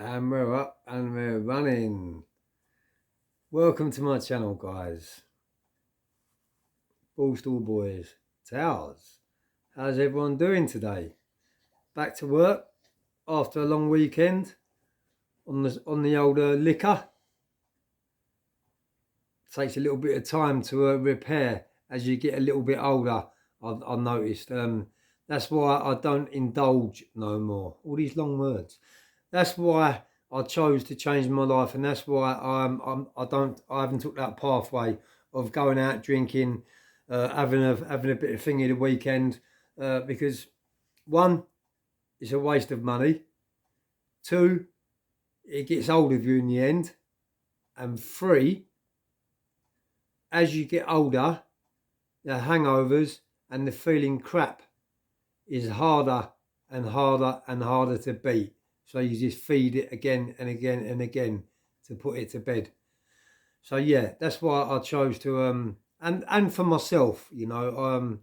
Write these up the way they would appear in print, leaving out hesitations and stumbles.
And we're up and we're running. Welcome to my channel, guys. Ballstall boys, towers. How's everyone doing today? Back to work after a long weekend on the old liquor. Takes a little bit of time to repair as you get a little bit older. I've noticed. That's why I don't indulge no more. All these long words. That's why I chose to change my life, and that's why I haven't took that pathway of going out drinking, having a bit of thingy the weekend, because one, it's a waste of money. Two, it gets old of you in the end, and three, as you get older, the hangovers and the feeling crap is harder and harder and harder to beat. So you just feed it again and again and again to put it to bed. So yeah, that's why I chose to and for myself, you know,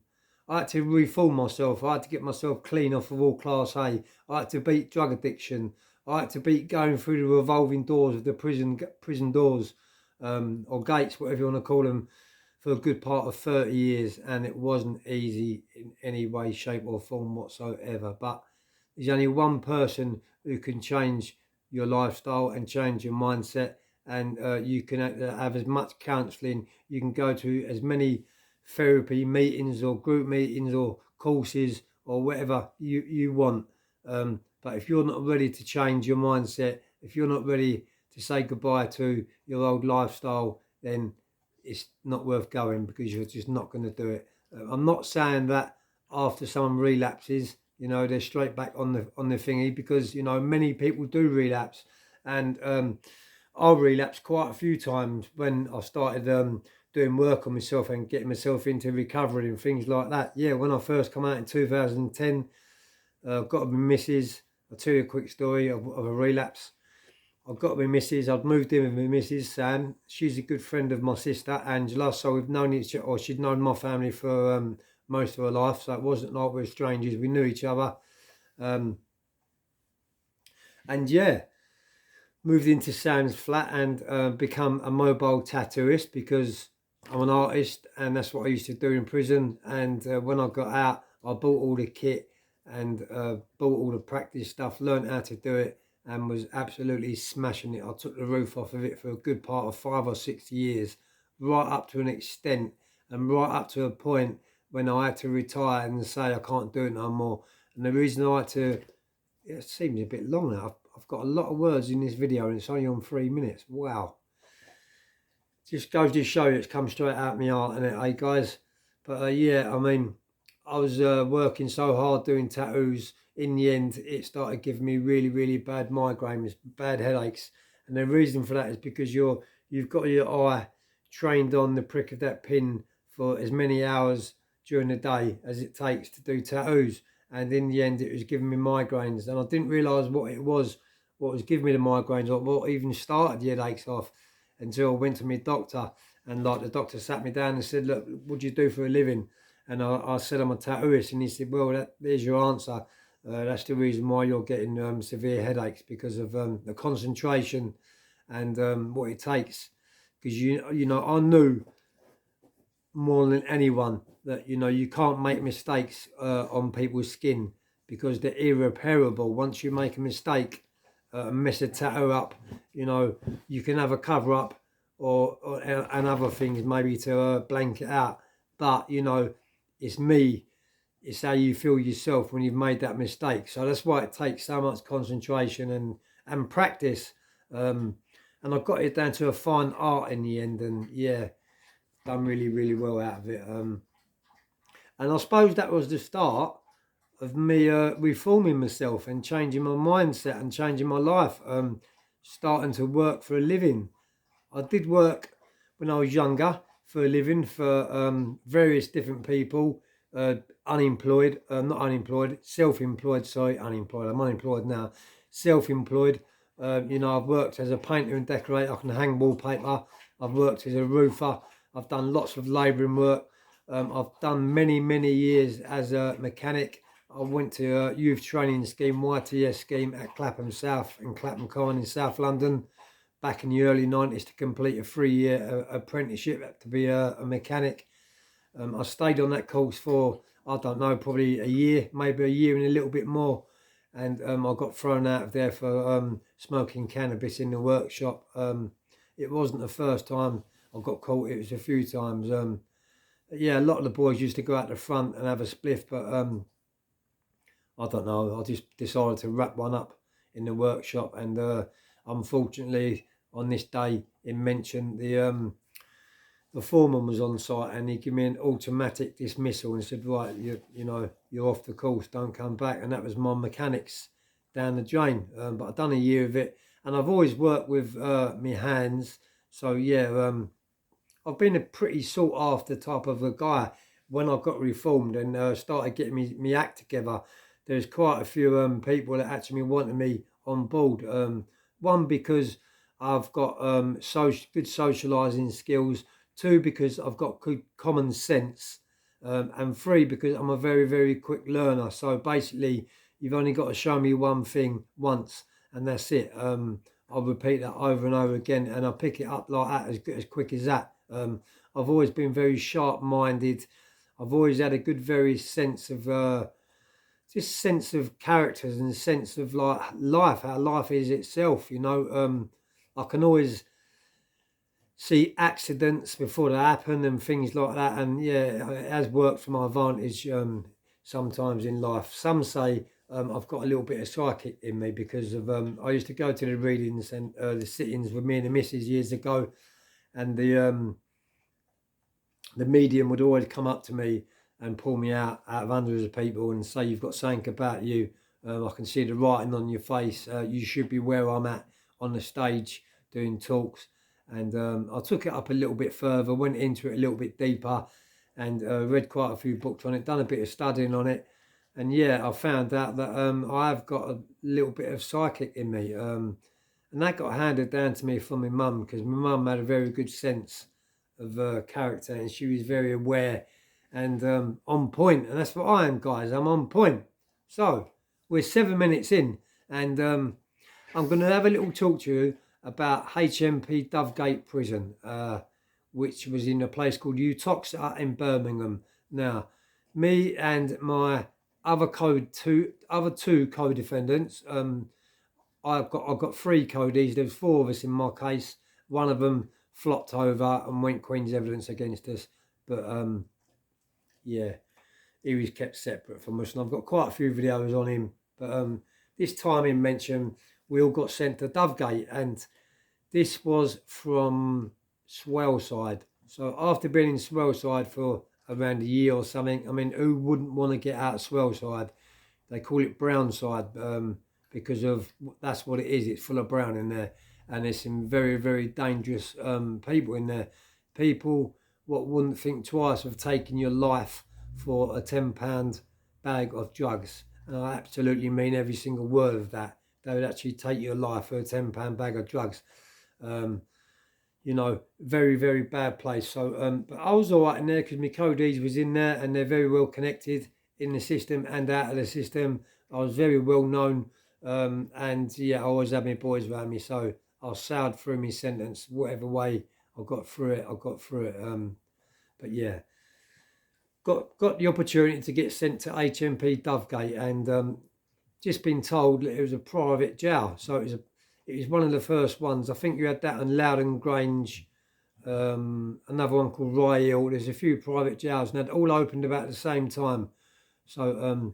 I had to reform myself. I had to get myself clean off of all class A. I had to beat drug addiction. I had to beat going through the revolving doors of the prison doors, or gates, whatever you want to call them, for a good part of 30 years, and it wasn't easy in any way, shape or form whatsoever. But there's only one person who can change your lifestyle and change your mindset, and you can have as much counselling, you can go to as many therapy meetings or group meetings or courses or whatever you want. But if you're not ready to change your mindset, if you're not ready to say goodbye to your old lifestyle, then it's not worth going, because you're just not going to do it. I'm not saying that after someone relapses, you know, they're straight back on the thingy, because, you know, many people do relapse, and I relapsed quite a few times when I started doing work on myself and getting myself into recovery and things like that. Yeah, when I first come out in 2010, got to my missus. I'll tell you a quick story of a relapse. I got my missus. I'd moved in with my missus, Sam. She's a good friend of my sister, Angela. So we've known each other, or she'd known my family for most of her life. So it wasn't like we were strangers. We knew each other. And yeah, moved into Sam's flat and become a mobile tattooist, because I'm an artist and that's what I used to do in prison. And when I got out, I bought all the kit and bought all the practice stuff, learned how to do it, and was absolutely smashing it. I took the roof off of it for a good part of 5 or 6 years, right up to an extent, and right up to a point when I had to retire and say I can't do it no more. And the reason I had to, it seems a bit long now. I've got a lot of words in this video and it's only on 3 minutes. Wow. Just goes to show you it's come straight out of my heart, and it, guys. But yeah, I mean, I was working so hard doing tattoos. In the end, it started giving me really, really bad migraines, bad headaches. And the reason for that is because you've got your eye trained on the prick of that pin for as many hours during the day as it takes to do tattoos. And in the end, it was giving me migraines. And I didn't realise what it was, what was giving me the migraines, or what even started the headaches off, until I went to my doctor. And like, the doctor sat me down and said, look, what do you do for a living? And I said, I'm a tattooist. And he said, well, there's your answer. That's the reason why you're getting severe headaches, because of the concentration and what it takes. Because, you know, I knew more than anyone that, you know, you can't make mistakes on people's skin, because they're irreparable. Once you make a mistake, mess a tattoo up, you know, you can have a cover up and other things maybe to blank it out. But, you know, it's me. It's how you feel yourself when you've made that mistake. So that's why it takes so much concentration and practice. And I got it down to a fine art in the end. And yeah, done really, really well out of it. And I suppose that was the start of me reforming myself and changing my mindset and changing my life. Starting to work for a living. I did work when I was younger for a living for various different people. Unemployed, not unemployed, self-employed, sorry, unemployed, I'm unemployed now, self-employed. You know, I've worked as a painter and decorator. I can hang wallpaper. I've worked as a roofer. I've done lots of labouring work. I've done many, many years as a mechanic. I went to a youth training scheme, YTS scheme at Clapham South and Clapham Common in South London back in the early 90s to complete a 3-year apprenticeship to be a mechanic. I stayed on that course for, I don't know, probably a year, maybe a year and a little bit more. And I got thrown out of there for smoking cannabis in the workshop. It wasn't the first time I got caught, it was a few times. Yeah, a lot of the boys used to go out the front and have a spliff, but I don't know, I just decided to wrap one up in the workshop. And unfortunately, on this day in mention, the foreman was on site and he gave me an automatic dismissal and said, right, you know, you're off the course, don't come back. And that was my mechanics down the drain. But I've done a year of it and I've always worked with my hands. So yeah, I've been a pretty sought after type of a guy. When I got reformed and started getting me act together, there's quite a few people that actually wanted me on board. One, because I've got good socialising skills. 2, because I've got good common sense. And 3, because I'm a very, very quick learner. So basically, you've only got to show me one thing once and that's it. I'll repeat that over and over again and I'll pick it up like that as quick as that. I've always been very sharp-minded. I've always had a good, very sense of just sense of characters and sense of like life, how life is itself. You know, I can always see accidents before they happen and things like that. And yeah, it has worked for my advantage sometimes in life. Some say I've got a little bit of psychic in me because of I used to go to the readings and the sit-ins with me and the missus years ago, and the medium would always come up to me and pull me out of hundreds of people and say, you've got something about you. I can see the writing on your face. You should be where I'm at on the stage doing talks. And I took it up a little bit further, went into it a little bit deeper and read quite a few books on it, done a bit of studying on it. And yeah, I found out that I have got a little bit of psychic in me. And that got handed down to me from my mum because my mum had a very good sense of character and she was very aware and on point. And that's what I am, guys. I'm on point. So we're 7 minutes in and I'm going to have a little talk to you about HMP Dovegate Prison, which was in a place called Utoxeter in Birmingham. Now, me and my other two co-defendants, I've got 3 codees. There's 4 of us in my case. One of them flopped over and went Queen's evidence against us, but yeah, he was kept separate from us, and I've got quite a few videos on him. But this time in mention, we all got sent to Dovegate, and this was from Swellside. So after being in Swellside for around a year or something, I mean, who wouldn't want to get out of Swellside? They call it Brownside because of that's what it is. It's full of brown in there, and there's some very, very dangerous people in there. People what wouldn't think twice of taking your life for a £10 bag of drugs. And I absolutely mean every single word of that. They would actually take your life for a £10 bag of drugs. You know, very, very bad place. So, but I was all right in there because my codees was in there and they're very well connected in the system and out of the system. I was very well known. And yeah, I always had my boys around me. So I sailed through my sentence, whatever way I got through it, but yeah, got the opportunity to get sent to HMP Dovegate and just been told that it was a private jail. So it was one of the first ones. I think you had that on Loudon Grange, another one called Rye Hill. There's a few private jails and they'd all opened about the same time. So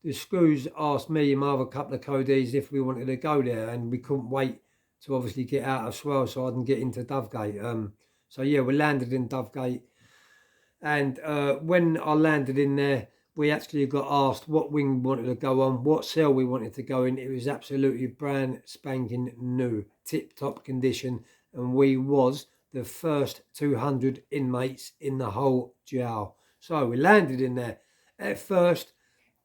the screws asked me and my other couple of codees if we wanted to go there, and we couldn't wait to obviously get out of Swellside and get into Dovegate. So yeah, we landed in Dovegate, and when I landed in there, we actually got asked what wing we wanted to go on, what cell we wanted to go in. It was absolutely brand spanking new, tip-top condition, and we was the first 200 inmates in the whole jail. So we landed in there. At first,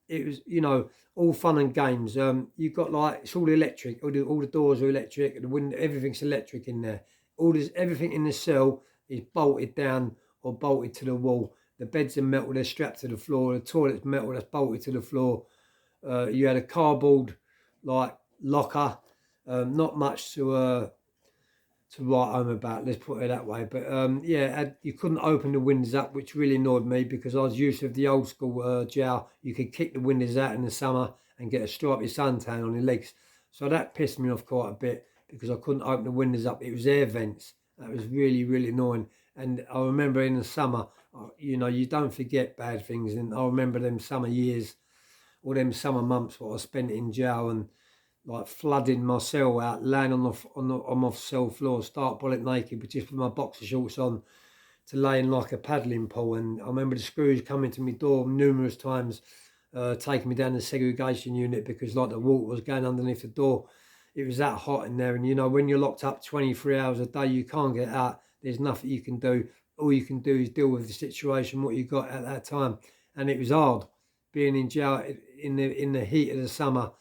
it was, you know, all fun and games. You got like, it's all electric. All the doors are electric. The window, everything's electric in there. Everything in the cell is bolted down or bolted to the wall. The beds are metal, they're strapped to the floor. The toilet's metal, that's bolted to the floor. You had a cardboard like locker. Not much to write home about, let's put it that way. But yeah, you couldn't open the windows up, which really annoyed me because I was used to the old school jail. You could kick the windows out in the summer and get a stripy suntan on your legs. So that pissed me off quite a bit because I couldn't open the windows up. It was air vents. That was really, really annoying. And I remember in the summer, you know, you don't forget bad things. And I remember them summer years or them summer months what I spent in jail and like flooding my cell out, laying on my cell floor, stark bollock naked, but just with my boxer shorts on, to laying like a paddling pool. And I remember the screws coming to my door numerous times, taking me down the segregation unit because like the water was going underneath the door. It was that hot in there, and you know when you're locked up 23 hours a day, you can't get out. There's nothing you can do. All you can do is deal with the situation, what you got at that time, and it was hard. Being in jail in the heat of the summer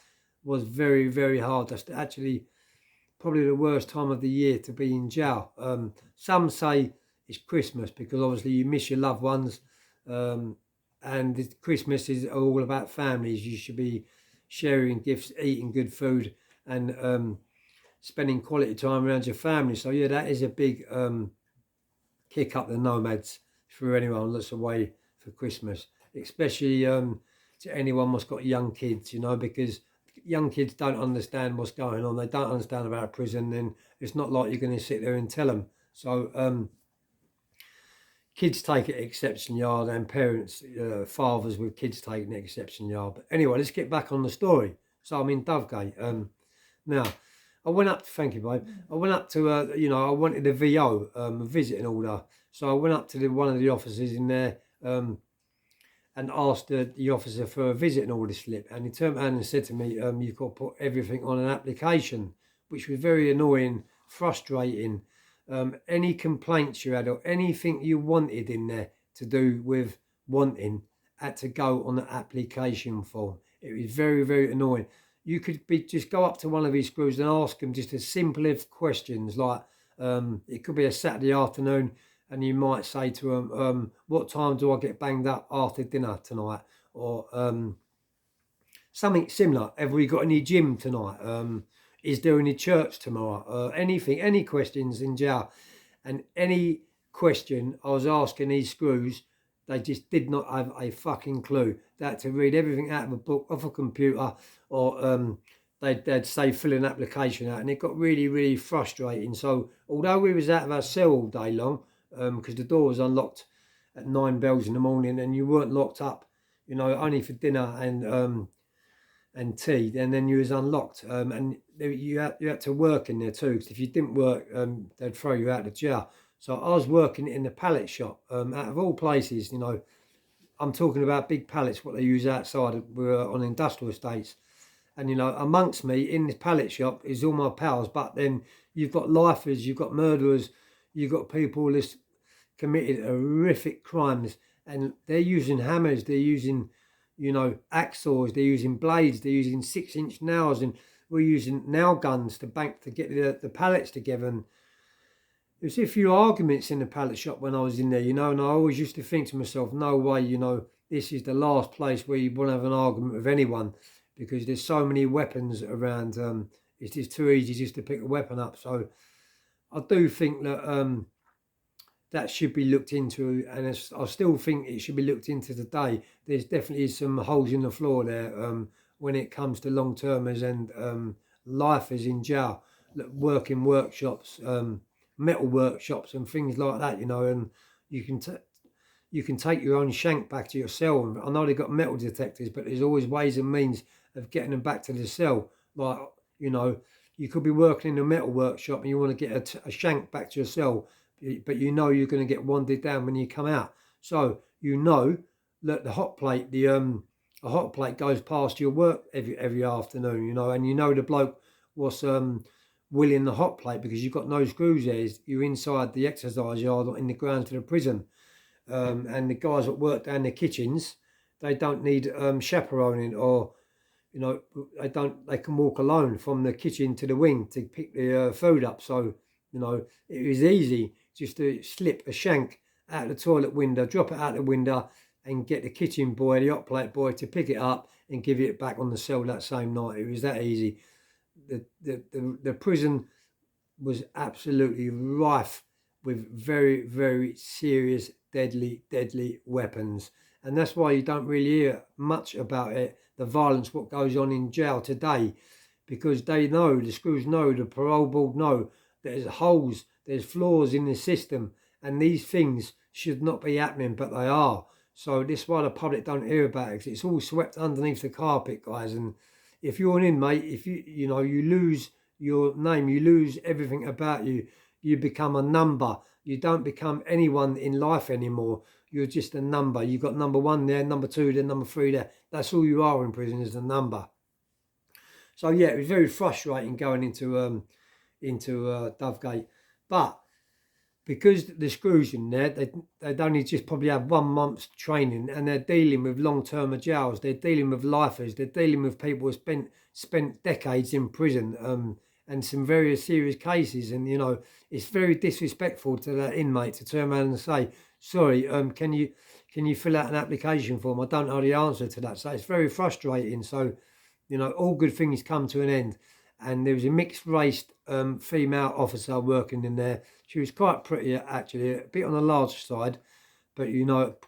was very, very hard. That's actually probably the worst time of the year to be in jail. Some say it's Christmas because obviously you miss your loved ones, and Christmas is all about families. You should be sharing gifts, eating good food, and spending quality time around your family. So yeah, that is a big kick up the nomads for anyone that's away for Christmas, especially to anyone that's got young kids, you know, because young kids don't understand what's going on. They don't understand about prison, and it's not like you're going to sit there and tell them. So kids take it exceptionally hard, and parents, fathers with kids taking it exceptionally hard. But anyway, let's get back on the story. So I'm in Dovegate. Now, I went up to, thank you, babe. I went up to, you know, I wanted a VO, a visiting order. So I went up to one of the officers in there, and asked the officer for a visiting order slip, and he turned around and said to me, you've got to put everything on an application, which was very annoying, frustrating. Any complaints you had or anything you wanted in there to do with wanting had to go on the application form. It was very, very annoying. You could just go up to one of these screws and ask them just as simple as questions like, it could be a Saturday afternoon, and you might say to them, what time do I get banged up after dinner tonight? Or something similar. Have we got any gym tonight? Is there any church tomorrow? Anything, any questions in jail. And any question I was asking these screws, they just did not have a fucking clue. They had to read everything out of a book, off a computer, or they'd say fill an application out. And it got really, really frustrating. So although we was out of our cell all day long, because the door was unlocked at 9 bells in the morning, and you weren't locked up, you know, only for dinner and tea, and then you was unlocked, and you had to work in there too, because if you didn't work, they'd throw you out of jail. So I was working in the pallet shop, out of all places, you know. I'm talking about big pallets, what they use outside. We're on industrial estates, and you know, amongst me in this pallet shop is all my pals. But then you've got lifers, you've got murderers, you've got people that's committed horrific crimes, and they're using hammers, they're using, you know, axes, they're using blades, they're using 6-inch nails, and we're using nail guns to get the pallets together. And there's a few arguments in the pallet shop when I was in there, you know, and I always used to think to myself, no way, you know, this is the last place where you want to have an argument with anyone, because there's so many weapons around. It's just too easy just to pick a weapon up. So I do think that that should be looked into, and I still think it should be looked into today. There's definitely some holes in the floor there when it comes to long-termers and lifers in jail that work in workshops, metal workshops and things like that, you know, and you can take your own shank back to your cell. I know they've got metal detectors, but there's always ways and means of getting them back to the cell. Like, you know, you could be working in a metal workshop and you want to get a shank back to your cell, but you know you're going to get wanded down when you come out. So you know that the hot plate, a hot plate goes past your work every afternoon, you know, and you know the bloke was wheeling the hot plate because you've got no screws there. You're inside the exercise yard or in the grounds of the prison. And the guys that work down the kitchens, they don't need chaperoning, or you know, they can walk alone from the kitchen to the wing to pick the food up. So you know, it was easy just to slip a shank out the toilet window, drop it out the window, and get the kitchen boy, the hot plate boy, to pick it up and give it back on the cell that same night. It was that easy. The prison was absolutely rife with very, very serious, deadly weapons. And that's why you don't really hear much about it, the violence, what goes on in jail today, because they know, the screws know, the parole board know, there's holes, there's flaws in the system, and these things should not be happening, but they are. So this is why the public don't hear about it, because it's all swept underneath the carpet, guys. And if you're an inmate, if you lose your name, you lose everything about you. You become a number. You don't become anyone in life anymore. You're just a number. You've got number 1 there, number 2 there, number 3 there. That's all you are in prison, is a number. So yeah, it was very frustrating going into Dovegate. But because the screws in there, they'd only just probably have 1 month's training, and they're dealing with long-term jails. They're dealing with lifers. They're dealing with people who spent decades in prison, and some very serious cases. And it's very disrespectful to that inmate to turn around and say, "Sorry, can you fill out an application form? I don't know the answer to that." So it's very frustrating. So all good things come to an end. And there was a mixed race female officer working in there. She was quite pretty, actually, a bit on the large side, but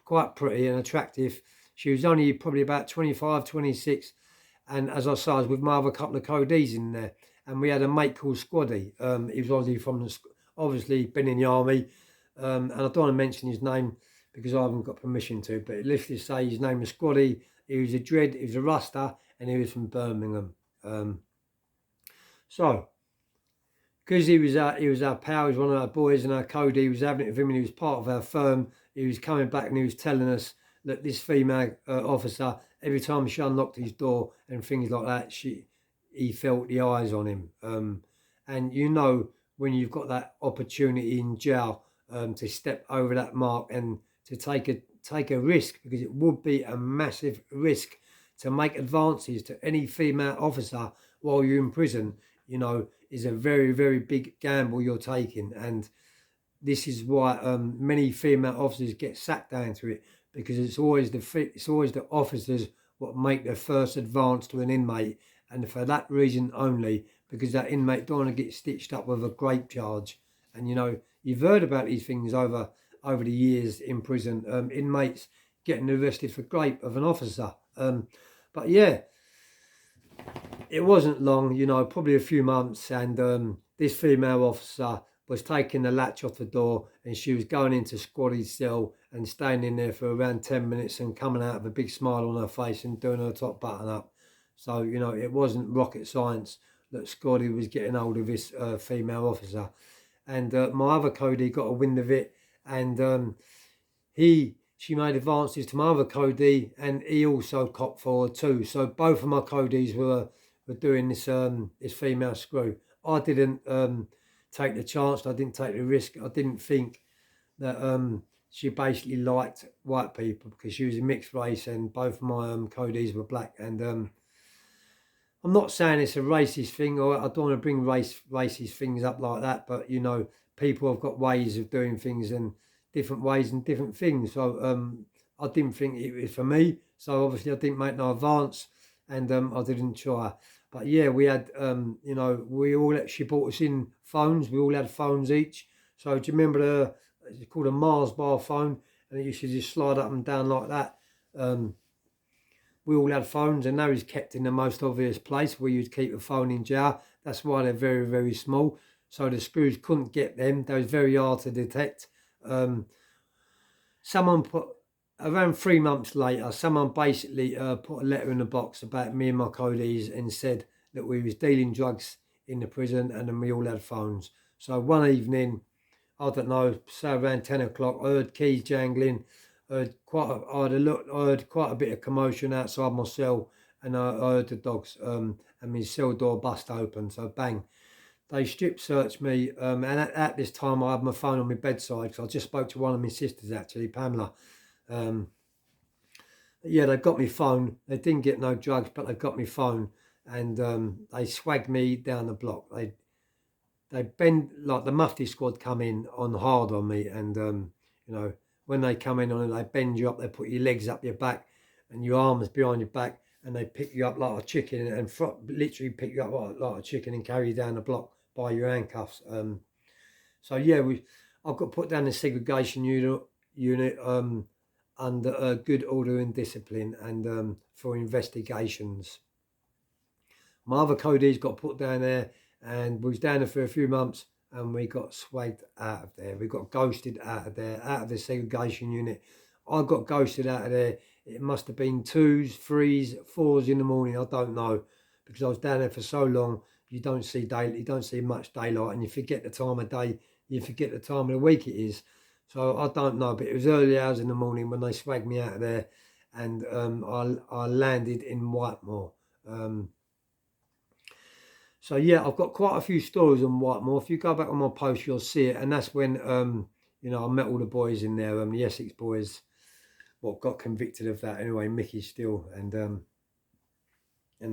quite pretty and attractive. She was only probably about 25, 26. And as I said, I was with my other couple of codees in there. And we had a mate called Squaddy. He was obviously been in the army. And I don't want to mention his name because I haven't got permission to. But let's just say his name was Squaddy. He was a dread, he was a ruster, and he was from Birmingham. So, because he was our pal, he was one of our boys and our code, he was having it with him, and he was part of our firm. He was coming back and he was telling us that this female officer, every time she unlocked his door and things like that, he felt the eyes on him. And when you've got that opportunity in jail to step over that mark and to take a risk, because it would be a massive risk to make advances to any female officer while you're in prison, is a very, very big gamble you're taking. And this is why many female officers get sacked down to it, because it's always the officers what make their first advance to an inmate, and for that reason only, because that inmate don't want to get stitched up with a grape charge. And you've heard about these things over the years in prison, inmates getting arrested for grape of an officer. But yeah, it wasn't long, probably a few months, and this female officer was taking the latch off the door, and she was going into Squaddy's cell and staying in there for around 10 minutes and coming out with a big smile on her face and doing her top button up. So, it wasn't rocket science that Squaddy was getting hold of this female officer. And my other codie got a wind of it, and she made advances to my other codie, and he also copped for her too. So both of my codies were doing this female screw. I didn't take the chance. I didn't take the risk. I didn't think that she basically liked white people, because she was a mixed race, and both of my codies were black. And I'm not saying it's a racist thing, or I don't want to bring racist things up like that, but people have got ways of doing things and different ways and different things. So I didn't think it was for me. So obviously I didn't make no advance, and I didn't try. But yeah, we had, she bought us in phones. We all had phones each. So do you remember it's called a Mars bar phone, and it used to just slide up and down like that. We all had phones, and those kept in the most obvious place where you'd keep a phone in jail. That's why they're very, very small. So the screws couldn't get them. They was very hard to detect. Someone put, around 3 months later, someone basically put a letter in the box about me and my codies and said that we was dealing drugs in the prison, and then we all had phones. So one evening, I don't know, say around 10 o'clock, I heard keys jangling. I heard quite a bit of commotion outside my cell, and I heard the dogs, and my cell door bust open. So bang, they strip searched me, and at this time I had my phone on my bedside, because I just spoke to one of my sisters, actually, Pamela. Yeah, they got me phone. They didn't get no drugs, but they got me phone, and they swagged me down the block. They bend, like the Mufti squad come in on hard on me, and when they come in on it, they bend you up, they put your legs up your back and your arms behind your back, and they pick you up like a chicken and literally pick you up like a chicken and carry you down the block by your handcuffs. So yeah, I've got put down the segregation unit under good order and discipline, and for investigations. My other codees got put down there, and we was down there for a few months, and we got swagged out of there. We got ghosted out of there, out of the segregation unit. I got ghosted out of there. It must have been 2s, 3s, 4s in the morning. I don't know, because I was down there for so long. You don't see much daylight, and you forget the time of day. You forget the time of the week it is. So I don't know, but it was early hours in the morning when they swagged me out of there, and I landed in Whitemoor. So yeah, I've got quite a few stories on Whitemoor. If you go back on my post, you'll see it. And that's when, you know, I met all the boys in there, the Essex boys, got convicted of that anyway, Mickey Steele and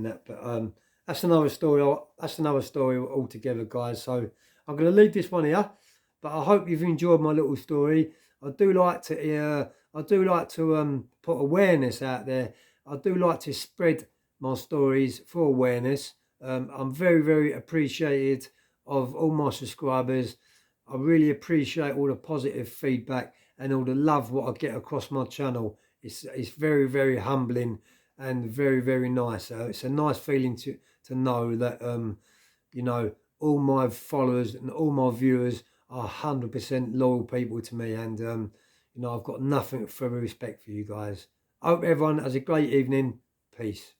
that. But that's another story. That's another story altogether, guys. So I'm going to leave this one here. But I hope you've enjoyed my little story. I do like to put awareness out there. I do like to spread my stories for awareness. I'm very, very appreciated of all my subscribers. I really appreciate all the positive feedback and all the love what I get across my channel. It's very, very humbling and very, very nice. It's a nice feeling to know that you know, all my followers and all my viewers are 100% loyal people to me, and you know, I've got nothing further respect for you guys. I hope everyone has a great evening. Peace.